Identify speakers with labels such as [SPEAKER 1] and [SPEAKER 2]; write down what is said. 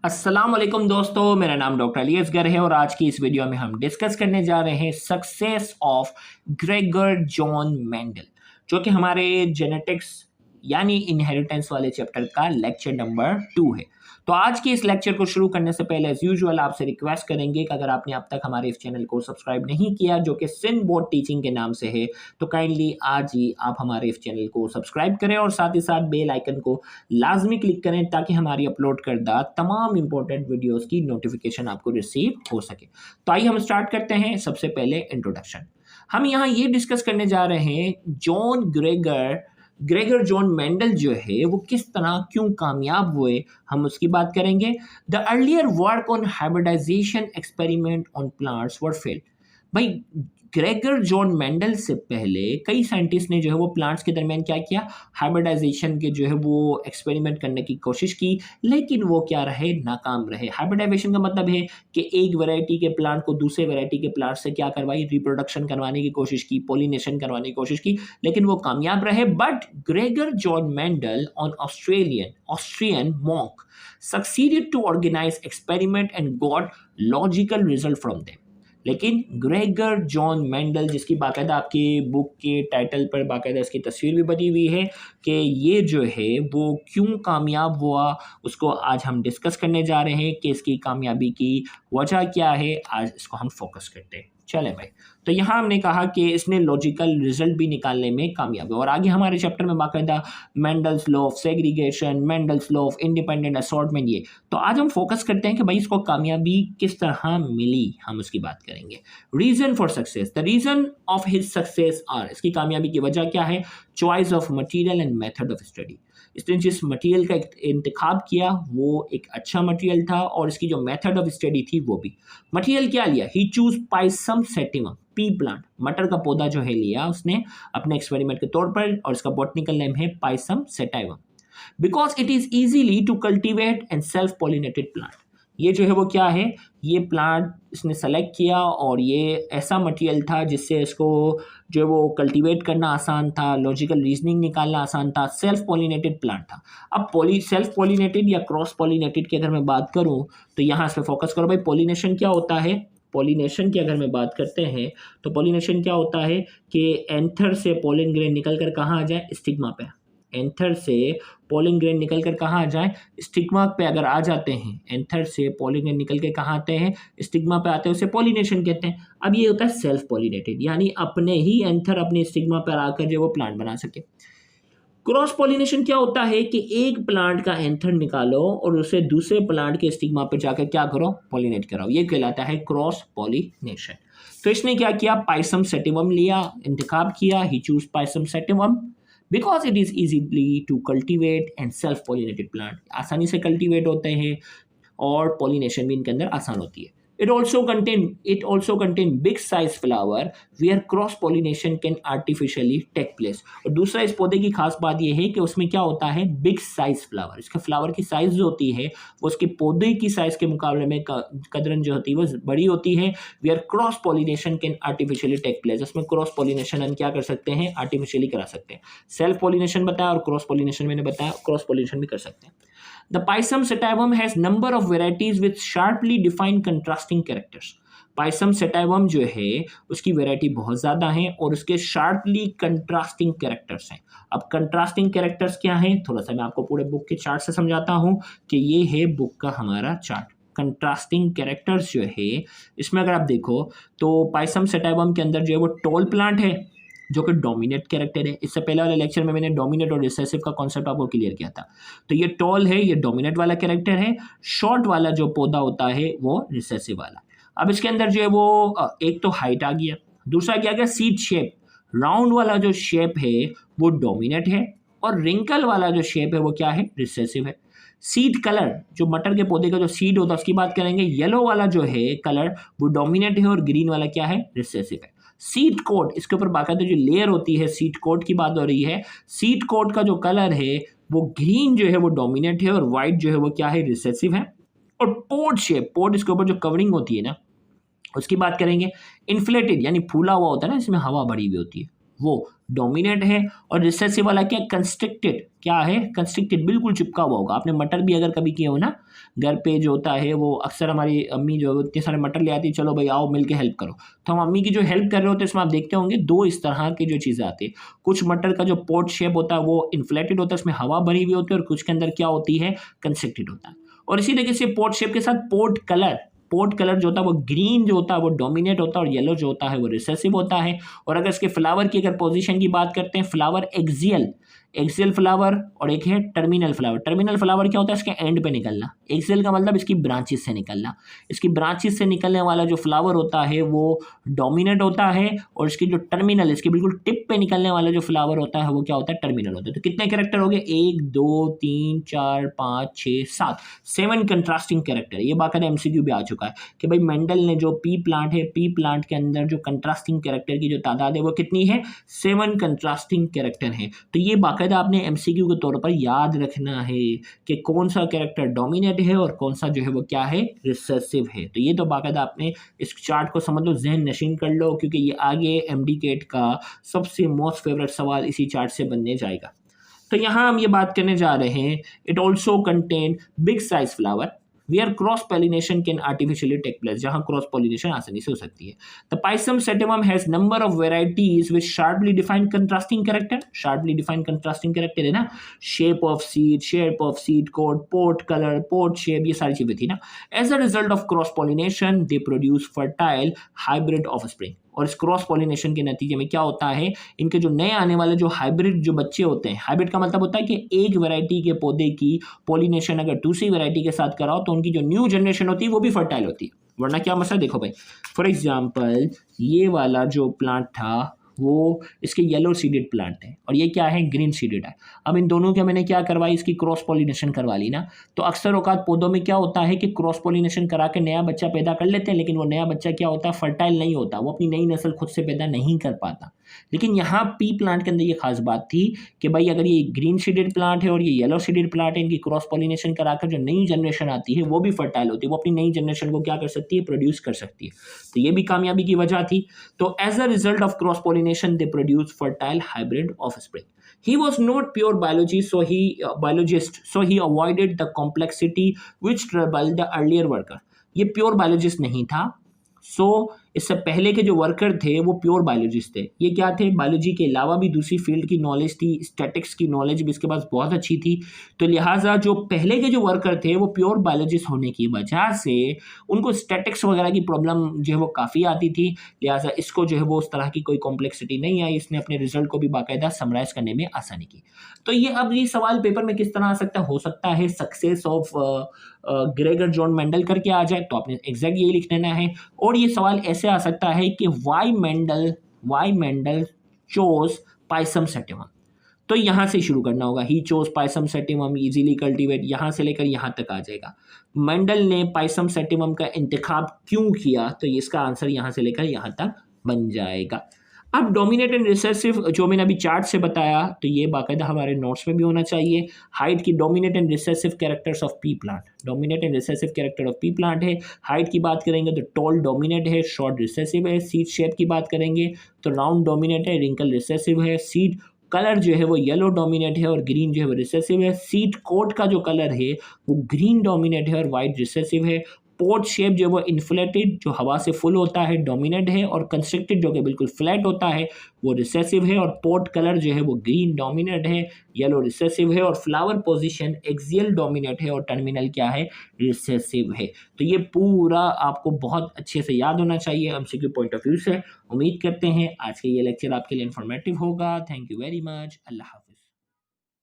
[SPEAKER 1] अस्सलाम वालेकुम दोस्तों, मेरा नाम डॉक्टर अली असगर है और आज की इस वीडियो में हम डिस्कस करने जा रहे हैं success of Gregor John Mendel, जो कि हमारे जेनेटिक्स यानी इनहेरिटेंस वाले चैप्टर का लेक्चर नंबर 2 है। तो आज के इस लेक्चर को शुरू करने से पहले एज यूजुअल आपसे रिक्वेस्ट करेंगे कि अगर आपने अब तक हमारे इस चैनल को सब्सक्राइब नहीं किया, जो कि सिन बोर्ड टीचिंग के नाम से है, तो काइंडली आज ही आप हमारे इस चैनल को सब्सक्राइब करें और साथ ही साथ बेल आइकन को लाजमी क्लिक करें ताकि हमारी अपलोड करदा तमाम इंपॉर्टेंट वीडियोस की नोटिफिकेशन आपको रिसीव हो सके। तो आइए हम स्टार्ट करते हैं। सबसे पहले इंट्रोडक्शन। हम यहाँ ये डिस्कस करने जा रहे हैं ग्रेगर जॉन मेंडल जो है वो किस तरह क्यों कामयाब हुए, हम उसकी बात करेंगे। The earlier work on hybridisation experiment on plants were failed. भाई, ग्रेगर जॉन मेंडल से पहले कई साइंटिस्ट ने जो है वो प्लांट्स के दरमियान क्या किया, हाइब्रिडाइजेशन के जो है वो एक्सपेरिमेंट करने की कोशिश की, लेकिन वो क्या रहे, नाकाम रहे। हाइब्रिडाइजेशन का मतलब है कि एक वैरायटी के प्लांट को दूसरे वैरायटी के प्लांट से क्या करवाई, रिप्रोडक्शन करवाने की कोशिश की, पोलिनेशन करवाने की कोशिश की, लेकिन वो कामयाब रहे। But Gregor John Mendel on Austrian monk succeeded to organize experiment and got logical result from them। लेकिन ग्रेगर जॉन मेंडल, जिसकी बाकायदा आपकी बुक के टाइटल पर बाकायदा इसकी तस्वीर भी बनी हुई है कि ये जो है वो क्यों कामयाब हुआ, उसको आज हम डिस्कस करने जा रहे हैं कि इसकी कामयाबी की वजह क्या है। आज इसको हम फोकस करते हैं। चले भाई, तो यहाँ हमने कहा कि इसने लॉजिकल रिजल्ट भी निकालने में कामयाब है और आगे हमारे चैप्टर में बाकायदा Mendel's law of segregation, Mendel's law of independent assortment, ये तो आज हम फोकस करते हैं कि भाई इसको कामयाबी किस तरह मिली, हम उसकी बात करेंगे। Reason for success, the reason of his success are, इसकी कामयाबी की वजह क्या है, choice of material and method of study. इसने जिस मटेरियल का इंतखाब किया वो एक अच्छा मटेरियल था और इसकी जो मेथड ऑफ स्टडी थी वो भी। मटेरियल क्या लिया, he choose pisum sativum, pea plant, मटर का पौधा जो है लिया उसने अपने एक्सपेरिमेंट के तौर पर और इसका बॉटनिकल नेम है pisum sativum. Because it is easily to cultivate and self pollinated plant. ये जो है वो क्या है, ये प्लांट इसने सेलेक्ट किया और ये ऐसा मटेरियल था जिससे इसको जो है वो कल्टीवेट करना आसान था, लॉजिकल रीजनिंग निकालना आसान था, सेल्फ पॉलिनेटेड प्लांट था। अब सेल्फ पॉलिनेटेड या क्रॉस पॉलिनेटेड की अगर मैं बात करूं तो यहाँ इस पर फोकस करो भाई। पॉलिनेशन क्या होता है, पॉलिनेशन की अगर मैं बात करते हैं तो पॉलिनेशन क्या होता है कि एंथर से पोलन ग्रेन निकल कर कहाँ आ जाए, स्टिग्मा पे। एंथर से पोलन ग्रेन निकल कर कहाँ आ जाए, स्टिग्मा पे अगर आ जाते हैं, एंथर से पोलन ग्रेन निकल के कहाँ आते हैं, स्टिग्मा पे आते हैं, उसे पॉलिनेशन कहते हैं। अब ये होता है सेल्फ पॉलिनेटेड, यानी अपने ही एंथर अपने स्टिग्मा पर आकर जो वो प्लांट बना सके। क्रॉस पॉलिनेशन क्या होता है कि एक प्लांट का एंथर निकालो और उसे दूसरे प्लांट के स्टिग्मा पर जाकर क्या करो, पॉलिनेट कराओ, ये कहलाता है क्रॉस पॉलिनेशन। तो इसने क्या किया, पाइसम सेटिवम लिया, इंतखाब किया, he choose pisum sativum because it is easily to cultivate and self pollinated plant, आसानी से कल्टिवेट होते हैं और पॉलिनेशन भी इनके अंदर आसान होती है। It also contain big size flower where cross pollination can artificially take place। और दूसरा इस पौधे की खास बात यह है कि उसमें क्या होता है, बिग साइज फ्लावर। इसके फ्लावर की साइज जो होती है वो उसके पौधे की साइज के मुकाबले में कदरन जो होती है वो बड़ी होती है। where cross pollination can artificially take place, उसमें क्रॉस पॉलिनेशन हम क्या कर सकते हैं, आर्टिफिशियली करा सकते हैं। सेल्फ पॉलिनेशन बताया और क्रॉस पॉलिनेशन मैंने बताया, क्रॉस पॉलिनेशन भी कर सकते हैं। The Pisum sativum has number of varieties with sharply defined contrasting characters। Pisum sativum जो है उसकी वैरायटी बहुत ज़्यादा है और उसके शार्पली कंट्रास्टिंग कैरेक्टर्स हैं। अब कंट्रास्टिंग कैरेक्टर्स क्या हैं, थोड़ा सा मैं आपको पूरे बुक के चार्ट से समझाता हूँ कि ये है बुक का हमारा चार्ट। कंट्रास्टिंग कैरेक्टर्स जो है इसमें अगर आप देखो तो पाइसम सेटाइवम के अंदर जो है वो टॉल प्लांट है जो कि डोमिनेट कैरेक्टर है। इससे पहले वाले लेक्चर में मैंने डोमिनेट और रिसेसिव का कॉन्सेप्ट आपको क्लियर किया था। तो ये टॉल है, ये डोमिनेट वाला कैरेक्टर है, शॉर्ट वाला जो पौधा होता है वो रिसेसिव वाला। अब इसके अंदर जो है वो एक तो हाइट आ गया, दूसरा क्या गया, सीड शेप। राउंड वाला जो शेप है वो डोमिनेट है और रिंकल वाला जो शेप है वो क्या है, रिसेसिव है। सीड कलर, जो मटर के पौधे का जो सीड होता है उसकी बात करेंगे, येलो वाला जो है कलर वो डोमिनेट है और ग्रीन वाला क्या है, रिसेसिव है। सीड कोट, इसके ऊपर बाकायदा जो लेयर होती है, सीड कोट की बात हो रही है। सीड कोट का जो कलर है वो ग्रीन जो है वो डोमिनेट है और वाइट जो है वो क्या है, रिसेसिव है। और पोड शेप, पोड इसके ऊपर जो कवरिंग होती है ना उसकी बात करेंगे। इन्फ्लेटेड यानी फूला हुआ होता है ना, इसमें हवा भरी हुई होती है, वो डोमिनेट है, और रिसेसिव वाला क्या, कंस्ट्रिक्टेड, क्या है, कंस्ट्रिक्टेड, बिल्कुल चिपका हुआ होगा। आपने मटर भी अगर कभी किए हो ना, घर पे जो होता है वो अक्सर हमारी अम्मी जो इतने सारे मटर ले आती है, चलो भाई आओ मिल के हेल्प करो, तो हम अम्मी की जो हेल्प कर रहे होते हैं इसमें आप देखते होंगे दो इस तरह की जो चीज़ें आती है। कुछ मटर का जो पोर्ट शेप होता है वो इन्फ्लेटेड होता है, उसमें हवा भरी हुई होती है, और कुछ के अंदर क्या होती है, कंस्ट्रिक्टेड होता है। और इसी तरीके से पोर्ट शेप के साथ पोर्ट कलर जो होता है वो ग्रीन जो होता है वो डोमिनेट होता है, और येलो जो होता है वो रिसेसिव होता है। और अगर इसके फ्लावर की अगर पोजीशन की बात करते हैं, फ्लावर एक्सियल फ्लावर, और एक है टर्मिनल फ्लावर। टर्मिनल फ्लावर क्या होता है, इसके एंड पे निकलना। एक्सियल का मतलब इसकी ब्रांचेस से निकलना। इसकी ब्रांचेस से निकलने वाला जो फ्लावर होता है वो डोमिनेट होता है, और इसकी जो टर्मिनल, इसके बिल्कुल टिप पे निकलने वाला जो फ्लावर होता है वो क्या होता है, टर्मिनल होता है। तो कितने कैरेक्टर हो गए, 1 2 3 4 5 6 7, 7 कंट्रास्टिंग कैरेक्टर। ये बाकायदा एमसीक्यू भी आ चुका है कि भाई मेंडल ने जो पी प्लांट है, पी प्लांट के अंदर जो कंट्रास्टिंग कैरेक्टर की जो तादाद है वो कितनी है, 7 कंट्रास्टिंग कैरेक्टर है। तो ये बाकायदा आपने एमसीक्यू के तौर पर याद रखना है कि कौन सा कैरेक्टर डोमिनेट है और कौन सा जो है वो क्या है, रिसेसिव है। तो ये तो बाकायदा आपने इस चार्ट को समझ लो, जहन नशीन कर लो, क्योंकि ये आगे एमडी केट का सबसे मोस्ट फेवरेट सवाल इसी चार्ट से बनने जाएगा। तो यहाँ हम ये बात करने जा रहे हैं, it also contain big size flower where cross pollination can artificially take place, जहाँ क्रॉस पॉलिनेशन आसानी से हो सकती है। The pisum sativum has number of varieties with sharply defined contrasting character. Sharply defined contrasting character है ना, shape of seed coat, pod colour, pod shape, ये सारी चीजें थी ना। As a result of cross pollination they produce fertile hybrid offspring. और इस cross pollination के नतीजे में क्या होता है, इनके जो नए आने वाले जो हाइब्रिड जो बच्चे होते हैं, हाइब्रिड का मतलब होता है कि एक वैरायटी के पौधे की पॉलिनेशन अगर दूसरी वैरायटी के साथ कराओ तो उनकी जो न्यू जनरेशन होती है वो भी फर्टाइल होती है। वरना क्या मसला, देखो भाई फॉर एग्जांपल ये वाला जो प्लांट था वो इसके येलो सीडेड प्लांट है, और ये क्या है, ग्रीन सीडेड है। अब इन दोनों के मैंने क्या करवाई, इसकी क्रॉस पॉलिनेशन करवा ली ना। तो अक्सर औकात पौधों में क्या होता है कि क्रॉस पॉलिनेशन करा के नया बच्चा पैदा कर लेते हैं, लेकिन वो नया बच्चा क्या होता है, फर्टाइल नहीं होता, वो अपनी नई नस्ल खुद से पैदा नहीं कर पाता। लेकिन यहाँ पी प्लांट के अंदर ये खास बात थी कि भाई अगर ये ग्रीन सीडेड प्लांट है और ये येलो सीडेड प्लांट है, इनकी क्रॉस पॉलिनेशन कराकर जो नई जनरेशन आती है वो भी फर्टाइल होती है, वो अपनी नई जनरेशन को क्या कर सकती है, प्रोड्यूस कर सकती है। तो ये भी कामयाबी की वजह थी। तो as a result of cross pollination they produce fertile hybrid offspring. He was not pure biologist, so he avoided the complexity which troubled the earlier worker. ये प्योर बायोलॉजिस्ट नहीं था, इससे पहले के जो वर्कर थे वो प्योर बायोलॉजिस्ट थे। ये क्या थे, बायोलॉजी के अलावा भी दूसरी फील्ड की नॉलेज थी, स्टैटिक्स की नॉलेज भी इसके पास बहुत अच्छी थी। तो लिहाजा जो पहले के जो वर्कर थे वो प्योर बायोलॉजिस्ट होने की वजह से उनको स्टैटिक्स वगैरह की प्रॉब्लम जो है वो काफ़ी आती थी। लिहाजा इसको जो है वो उस तरह की कोई कॉम्प्लेक्सिटी नहीं आई, इसने अपने रिजल्ट को भी बाकायदा समराइज करने में आसानी की। तो ये अब ये सवाल पेपर में किस तरह आ सकता है, हो सकता है success of Gregor John Mendel करके आ जाए, तो आपने एग्जैक्ट यही लिख लेना है। और ये सवाल ऐसे आ सकता है कि why Mendel chose pisum sativum. तो यहाँ से शुरू करना होगा, he chose pisum sativum easily cultivate, यहाँ से लेकर यहाँ तक आ जाएगा। मेंडल ने पाइसम सेटिमम का इंतखाब क्यों किया, तो इसका आंसर यहाँ से लेकर यहाँ तक बन जाएगा। अब डोमिनेट एंड रिसेसिव जो मैंने अभी चार्ट से बताया, तो ये बाकायदा हमारे नोट्स में भी होना चाहिए। हाइट की dominate and recessive characters of P plant, dominate and recessive character of P plant है। हाइट की बात करेंगे तो टॉल डोमिनेट है, शॉर्ट रिसेसिव है। सीड शेप की बात करेंगे तो राउंड डोमिनेट है, रिंकल रिसेसिव है। सीड कलर जो है वो येलो डोमिनेट है और ग्रीन जो है वो रिसेसिव है। सीड कोट का जो कलर है वो ग्रीन डोमिनेट है और वाइट रिसेसिव है। पोर्ट शेप जो वो इन्फ्लेटेड जो हवा से फुल होता है डोमिनेट है, और कंस्ट्रिक्टेड जो कि बिल्कुल फ्लैट होता है वो रिसेसिव है। और पोर्ट कलर जो है वो ग्रीन डोमिनेट है, येलो रिसेसिव है। और फ्लावर पोजीशन एक्सियल डोमिनेट है और टर्मिनल क्या है, रिसेसिव है। तो ये पूरा आपको बहुत अच्छे से याद होना चाहिए एमसीक्यू पॉइंट ऑफ व्यू से। उम्मीद करते हैं आज के ये लेक्चर आपके लिए इन्फॉर्मेटिव होगा। Thank you very much. अल्लाह हाफ़िज़।